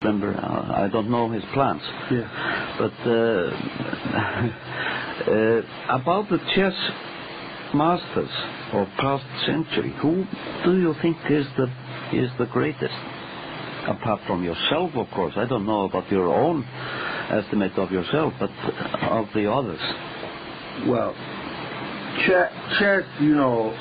remember. I don't know his plans. Yeah. But about the chess masters of past century, who do you think is the greatest? Apart from yourself, of course. I don't know about your own estimate of yourself, but of the others. Well, chess, you know,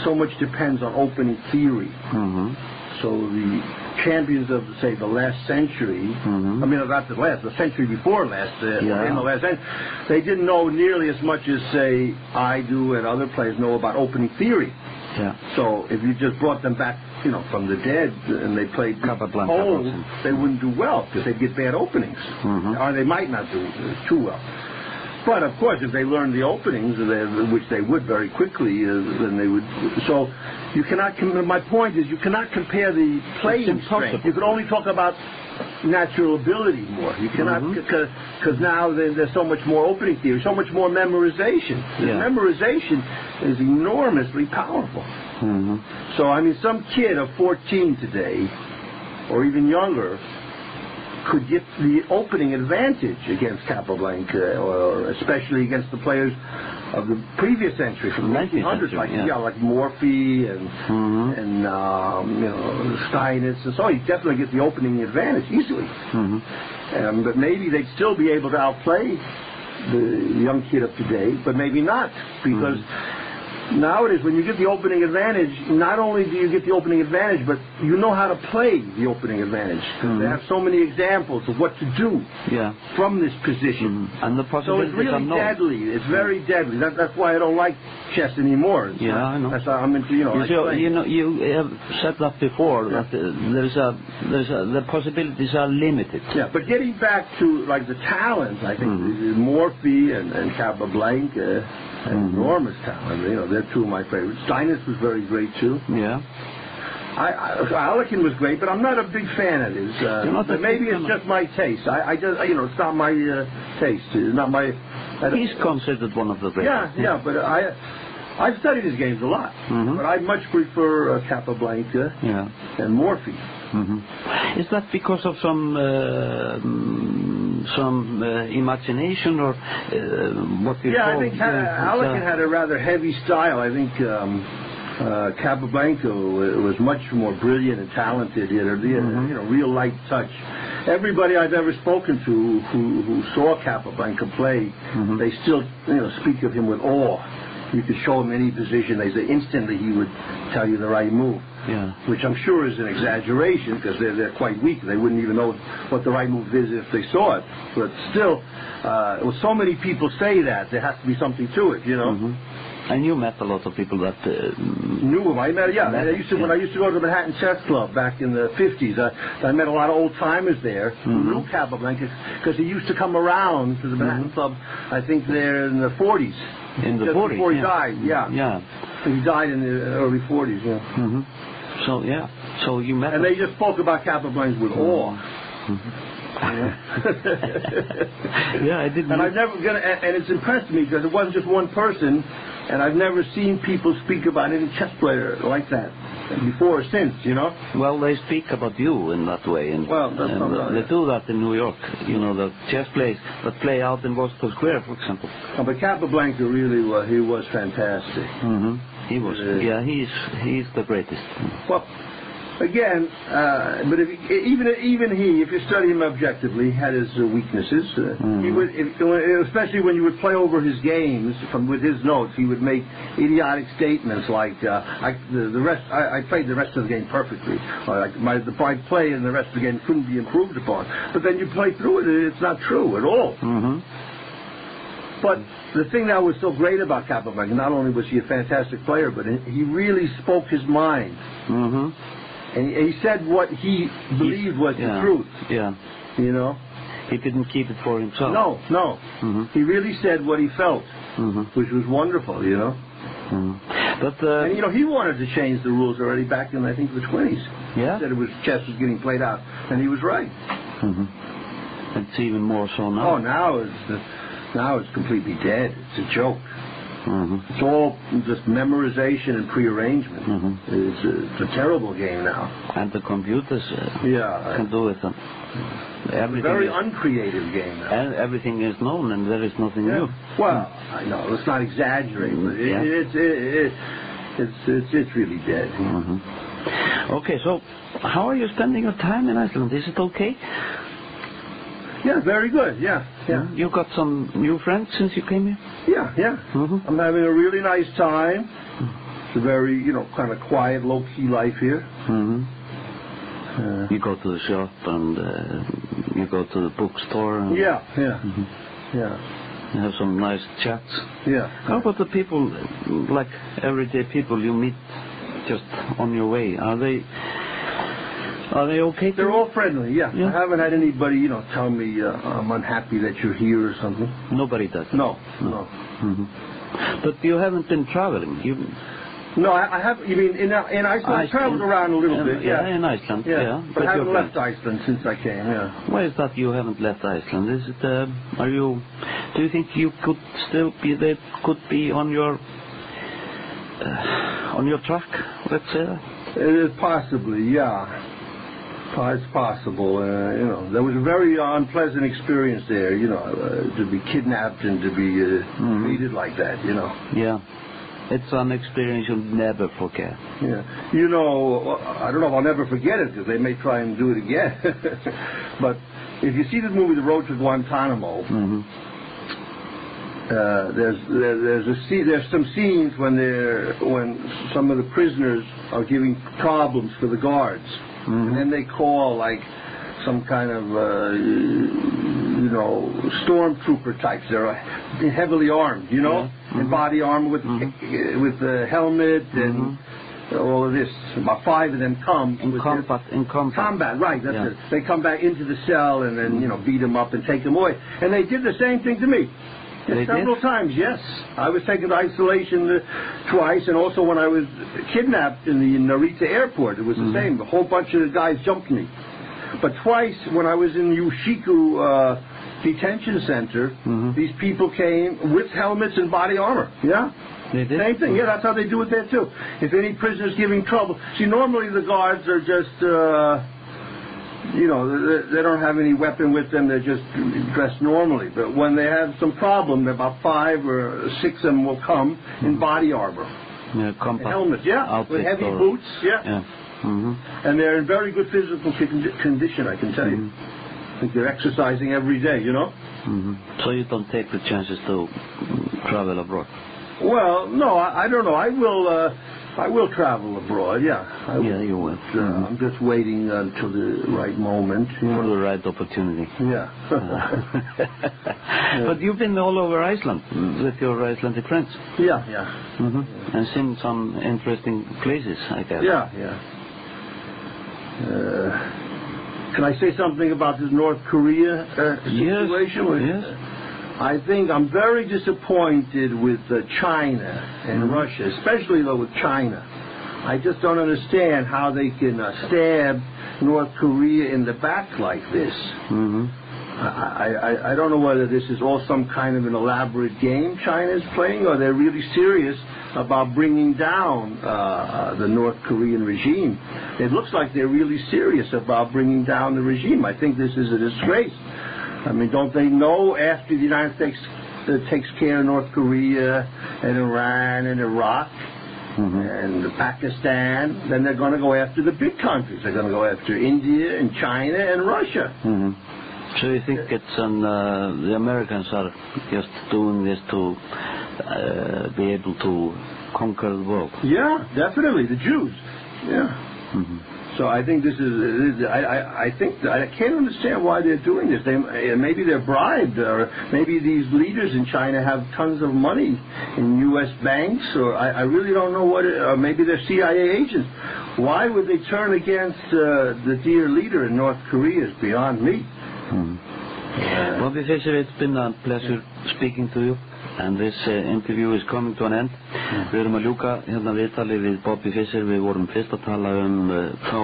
so much depends on opening theory. Mm-hmm. So the champions of, say, the last century, mm-hmm. I mean, not the last, the century before last, or in the last century, they didn't know nearly as much as, say, I do and other players know about opening theory. Yeah. So if you just brought them back, you know, from the dead and they played old, they wouldn't do well because they'd get bad openings. Mm-hmm. Or they might not do too well. But, of course, if they learned the openings, which they would very quickly, then they would... So, you cannot... My point is, you cannot compare the playing strength. You can only talk about natural ability more. You cannot... Because now there's so much more opening theory, so much more memorization. Yeah. Memorization is enormously powerful. Mm-hmm. So, I mean, some kid of 14 today, or even younger, could get the opening advantage against Capablanca, or especially against the players of the previous century, from the 1900s, like Morphy and you know, Steinitz, and so he definitely gets the opening advantage easily. Mm-hmm. But maybe they'd still be able to outplay the young kid of today, but maybe not, because nowadays, when you get the opening advantage, not only do you get the opening advantage, but you know how to play the opening advantage. Because they have so many examples of what to do from this position. And the possibilities so it's really deadly. It's very deadly. That's why I don't like chess anymore. I know. That's why I'm into, you know. You have said that before, that the possibilities are limited. Yeah, but getting back to, like, the talent, I think Morphy and Capablanca, enormous talent. You know, they're two of my favorites. Steinitz was very great too. Yeah. Alekin was great, but I'm not a big fan of his. But maybe it's just my taste. I just, you know, it's not my taste. It's not my. He's considered one of the greatest. Yeah, but I've studied his games a lot. But I much prefer Capablanca and Morphy. Is that because of some imagination, or what you call? I think Alekin had a rather heavy style. I think Capablanca was much more brilliant and talented. He had a you know, real light touch. Everybody I've ever spoken to who saw Capablanca play, they still, you know, speak of him with awe. You could show him any position, they say instantly he would tell you the right move. Yeah. Which I'm sure is an exaggeration, because they're quite weak. They wouldn't even know what the right move is if they saw it. But still, well, so many people say that there has to be something to it, you know. And you met a lot of people that knew him. I met, when I used to go to the Manhattan Chess Club back in the 50s. I met a lot of old timers there who knew Capablanca, because he used to come around to the Manhattan Club. I think there in the 40s. In the just 40s, before he died, he died in the early 40s. So so you met. And they just spoke about Capablanca with awe. I didn't. And I've never and it's impressed me, because it wasn't just one person, and I've never seen people speak about any chess player like that before or since, you know. Well, they speak about you in that way, and they do that in New York. You know, the chess players that play out in Washington Square, for example. But Capablanca really was fantastic. He was. He's the greatest. Well, again, but even he, if you study him objectively, had his weaknesses. He would, especially when you would play over his games with his notes, he would make idiotic statements like, I played the rest of the game perfectly. My play in the rest of the game couldn't be improved upon. But then you play through it, it's not true at all. But the thing that was so great about Capablanca, not only was he a fantastic player, but he really spoke his mind. And he said what he believed was the truth. Yeah. You know? He didn't keep it for himself. No. He really said what he felt, which was wonderful, you know? But and, you know, he wanted to change the rules already back in, I think, the 20s. Yeah? He said chess was getting played out, and he was right. It's even more so now. Oh, now it's completely dead. It's a joke. It's all just memorization and prearrangement. It's a terrible game now. And the computers can do it. Very uncreative game now. And everything is known, and there is nothing new. Well, I know. Let's not exaggerate, but it's really dead. Okay, so how are you spending your time in Iceland? Is it okay? Yeah, very good. Yeah. You got some new friends since you came here? Yeah. I'm having a really nice time. It's a very, kind of quiet, low-key life here. You go to the shop and you go to the bookstore. And Yeah. You have some nice chats. Yeah. How about the people, like everyday people you meet just on your way? Are they okay? They're all friendly, yeah. I haven't had anybody, tell me I'm unhappy that you're here or something. Nobody does. No. But you haven't been traveling. No, I have. You mean in Iceland? I traveled around a little bit. Yeah, in Iceland. Yeah, but I haven't left Iceland since I came. Yeah. Why is that you haven't left Iceland? Is it? Do you think you could still be? They could be on your track. Let's say that. Possibly, yeah. It's possible. There was a very unpleasant experience there. To be kidnapped and to be treated like that. Yeah. It's an experience you'll never forget. Yeah. I don't know if I'll never forget it because they may try and do it again. But if you see the movie The Road to Guantanamo, there's some scenes when some of the prisoners are giving problems for the guards, and then they call like some kind of stormtrooper types. They're heavily armed, in body armor with the helmet and all of this. About 5 of them come in combat. Right? That's it. They come back into the cell and then beat them up and take them away. And they did the same thing to me. Several times, yes. I was taken to isolation twice, and also when I was kidnapped in the Narita airport, it was the same. A whole bunch of the guys jumped me. But twice, when I was in Yushiku detention center, these people came with helmets and body armor. Yeah? They did? Same thing. Yeah, that's how they do it there, too. If any prisoner's giving trouble. See, normally the guards are just, they don't have any weapon with them. They're just dressed normally. But when they have some problem, about 5 or 6 of them will come in body armor. Yeah, helmets, with heavy boots. Yeah. And they're in very good physical condition, I can tell you. I think they're exercising every day, So you don't take the chances to travel abroad? Well, no, I don't know. I will travel abroad, yeah. Yeah, you will. I'm just waiting until the right moment. For the right opportunity. Yeah. But you've been all over Iceland with your Icelandic friends? Yeah. And seen some interesting places, I guess. Yeah. Can I say something about this North Korea situation? Yes. I think I'm very disappointed with China and Russia, especially though with China. I just don't understand how they can stab North Korea in the back like this. I don't know whether this is all some kind of an elaborate game China is playing, or they're really serious about bringing down the North Korean regime. It looks like they're really serious about bringing down the regime. I think this is a disgrace. I mean, don't they know after the United States takes care of North Korea and Iran and Iraq and Pakistan, then they're going to go after the big countries. They're going to go after India and China and Russia. So you think it's the Americans are just doing this to be able to conquer the world? Yeah, definitely, the Jews. Yeah. So I think this is. I can't understand why they're doing this. Maybe they're bribed, or maybe these leaders in China have tons of money in U.S. banks, or I really don't know what. Or maybe they're CIA agents. Why would they turn against the dear leader in North Korea is beyond me. Bobby Fischer, it's been a pleasure speaking to you. And this interview is coming to an end. Við erum að ljúka hérna viðtalið við Bobby Fischer. Við vorum fyrst að tala þá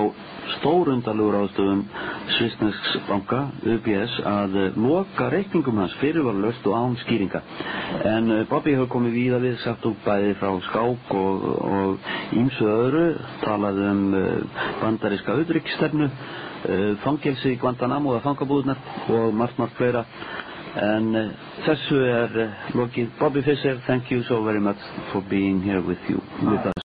stórundarlegur ástöðum svissnesks banka, UBS, að loka reikningum hans fyrirvaralaust og án skýringa. En Bobby hefur komið víða við, sagt upp bæði frá skák og ýmsu öðru, talaði bandaríska utanríkisstefnu, fangelsi í Guantanamo eða fangabúðirnar og margt fleira. En þessu lokið. Bobby Fischer, thank you so very much for being here with us.